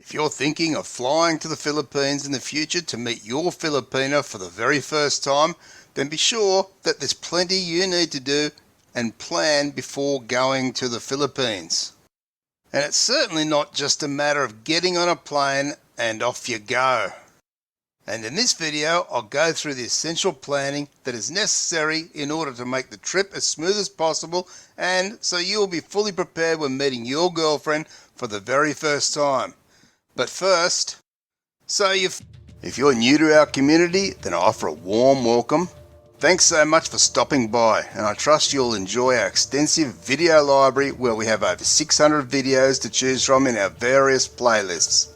If you're thinking of flying to the Philippines in the future to meet your Filipina for the very first time, then be sure that there's plenty you need to do and plan before going to the Philippines. And it's certainly not just a matter of getting on a plane and off you go. And in this video, I'll go through the essential planning that is necessary in order to make the trip as smooth as possible, and so you'll be fully prepared when meeting your girlfriend for the very first time. But first, if you're new to our community, then I offer a warm welcome. Thanks so much for stopping by, and I trust you'll enjoy our extensive video library where we have over 600 videos to choose from in our various playlists.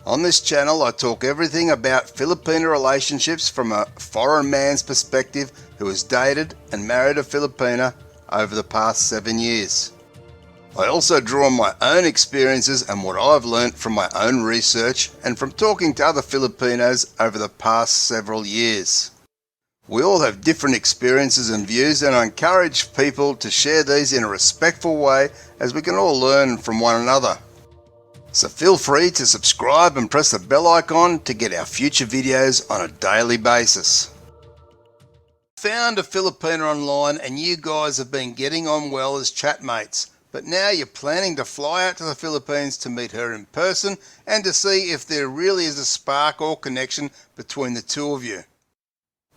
On this channel, I talk everything about Filipina relationships from a foreign man's perspective who has dated and married a Filipina over the past 7 years. I also draw on my own experiences and what I've learnt from my own research and from talking to other Filipinos over the past several years. We all have different experiences and views, and I encourage people to share these in a respectful way as we can all learn from one another. So feel free to subscribe and press the bell icon to get our future videos on a daily basis. Found a Filipina online and you guys have been getting on well as chatmates, but now you're planning to fly out to the Philippines to meet her in person and to see if there really is a spark or connection between the two of you.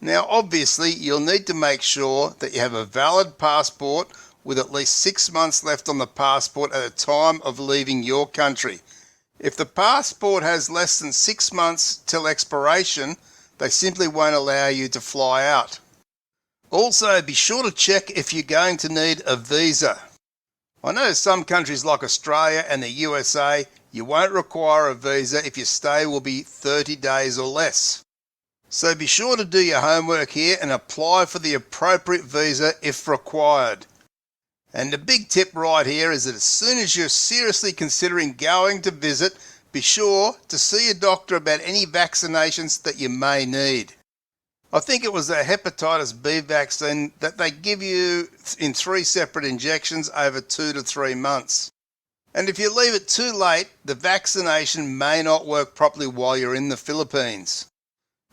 Now obviously you'll need to make sure that you have a valid passport with at least 6 months left on the passport at the time of leaving your country. If the passport has less than 6 months till expiration, they simply won't allow you to fly out. Also, be sure to check if you're going to need a visa. I know some countries like Australia and the USA, you won't require a visa if your stay will be 30 days or less. So be sure to do your homework here and apply for the appropriate visa if required. And the big tip right here is that as soon as you're seriously considering going to visit, be sure to see a doctor about any vaccinations that you may need. I think it was a hepatitis B vaccine that they give you in 3 separate injections over 2 to 3 months. And if you leave it too late, the vaccination may not work properly while you're in the Philippines.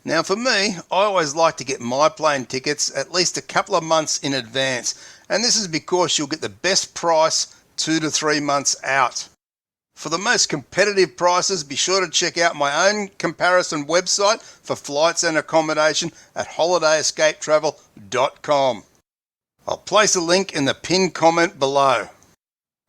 Now for me, I always like to get my plane tickets at least a couple of months in advance, and this is because you'll get the best price 2 to 3 months out. For the most competitive prices, be sure to check out my own comparison website for flights and accommodation at holidayescapetravel.com. I'll place a link in the pinned comment below.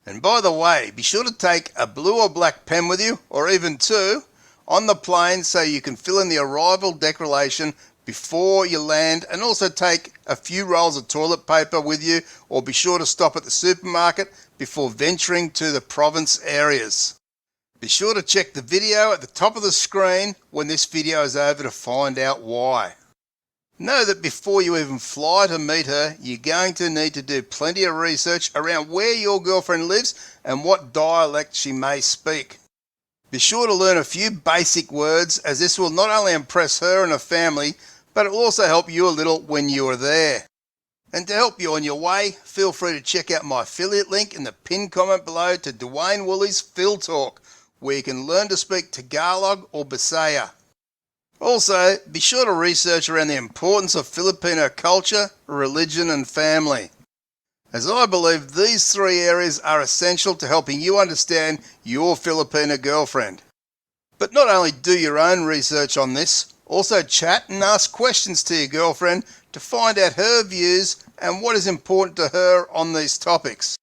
And by the way, be sure to take a blue or black pen with you, or even 2, on the plane so you can fill in the arrival declaration before you land, and also take a few rolls of toilet paper with you, or be sure to stop at the supermarket before venturing to the province areas. Be sure to check the video at the top of the screen when this video is over to find out why. Know that before you even fly to meet her, you're going to need to do plenty of research around where your girlfriend lives and what dialect she may speak. Be sure to learn a few basic words, as this will not only impress her and her family, but it will also help you a little when you are there. And to help you on your way, feel free to check out my affiliate link in the pinned comment below to Dwayne Woolley's Phil Talk, where you can learn to speak Tagalog or Bisaya. Also, be sure to research around the importance of Filipino culture, religion and family, as I believe these 3 areas are essential to helping you understand your Filipina girlfriend. But not only do your own research on this, also chat and ask questions to your girlfriend to find out her views and what is important to her on these topics.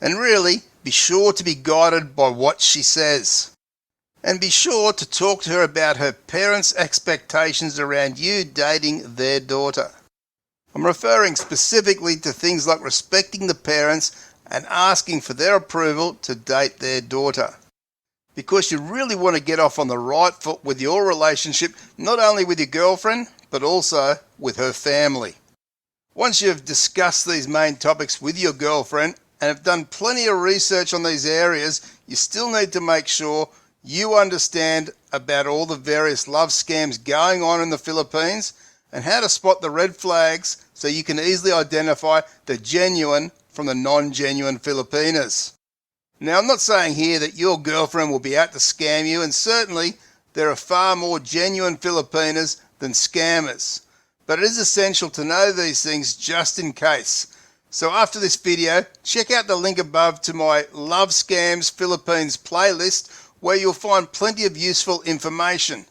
And really, be sure to be guided by what she says. And be sure to talk to her about her parents' expectations around you dating their daughter. I'm referring specifically to things like respecting the parents and asking for their approval to date their daughter, because you really want to get off on the right foot with your relationship, not only with your girlfriend, but also with her family. Once you've discussed these main topics with your girlfriend and have done plenty of research on these areas, you still need to make sure you understand about all the various love scams going on in the Philippines and how to spot the red flags so you can easily identify the genuine from the non-genuine Filipinas. Now, I'm not saying here that your girlfriend will be out to scam you, and certainly there are far more genuine Filipinas than scammers. But it is essential to know these things just in case. So after this video, check out the link above to my Love Scams Philippines playlist, where you'll find plenty of useful information.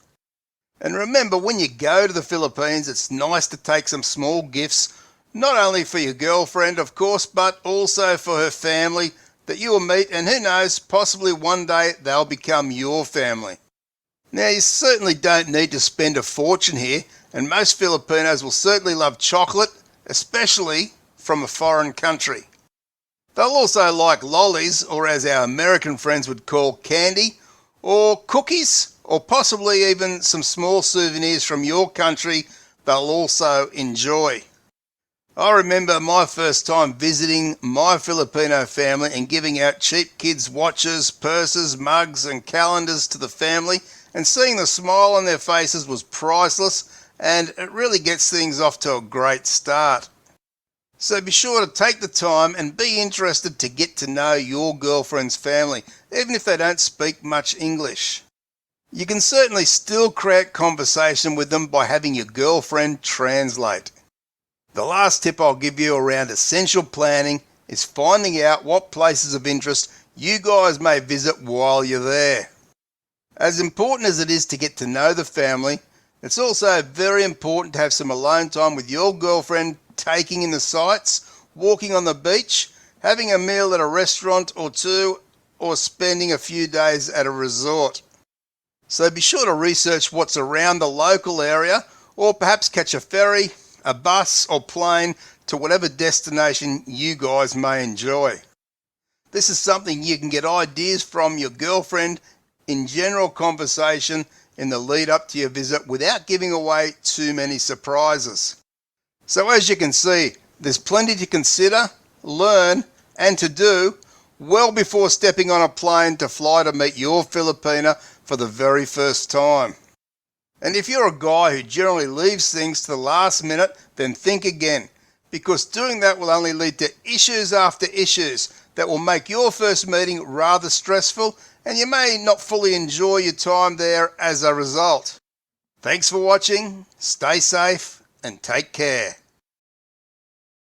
And remember, when you go to the Philippines, it's nice to take some small gifts, not only for your girlfriend, of course, but also for her family that you will meet, and who knows, possibly one day they'll become your family. Now, you certainly don't need to spend a fortune here, and most Filipinos will certainly love chocolate, especially from a foreign country. They'll also like lollies, or as our American friends would call candy, or cookies, or possibly even some small souvenirs from your country they'll also enjoy. I remember my first time visiting my Filipino family and giving out cheap kids' watches, purses, mugs and calendars to the family, and seeing the smile on their faces was priceless, and it really gets things off to a great start. So be sure to take the time and be interested to get to know your girlfriend's family, even if they don't speak much English. You can certainly still create conversation with them by having your girlfriend translate. The last tip I'll give you around essential planning is finding out what places of interest you guys may visit while you're there. As important as it is to get to know the family, it's also very important to have some alone time with your girlfriend, taking in the sights, walking on the beach, having a meal at a restaurant or two, or spending a few days at a resort. So be sure to research what's around the local area, or perhaps catch a ferry, a bus or plane to whatever destination you guys may enjoy. This is something you can get ideas from your girlfriend in general conversation in the lead up to your visit without giving away too many surprises. So as you can see, there's plenty to consider, learn and to do well before stepping on a plane to fly to meet your Filipina for the very first time. And if you're a guy who generally leaves things to the last minute, then think again, because doing that will only lead to issues after issues that will make your first meeting rather stressful, and you may not fully enjoy your time there as a result. Thanks for watching, stay safe and take care.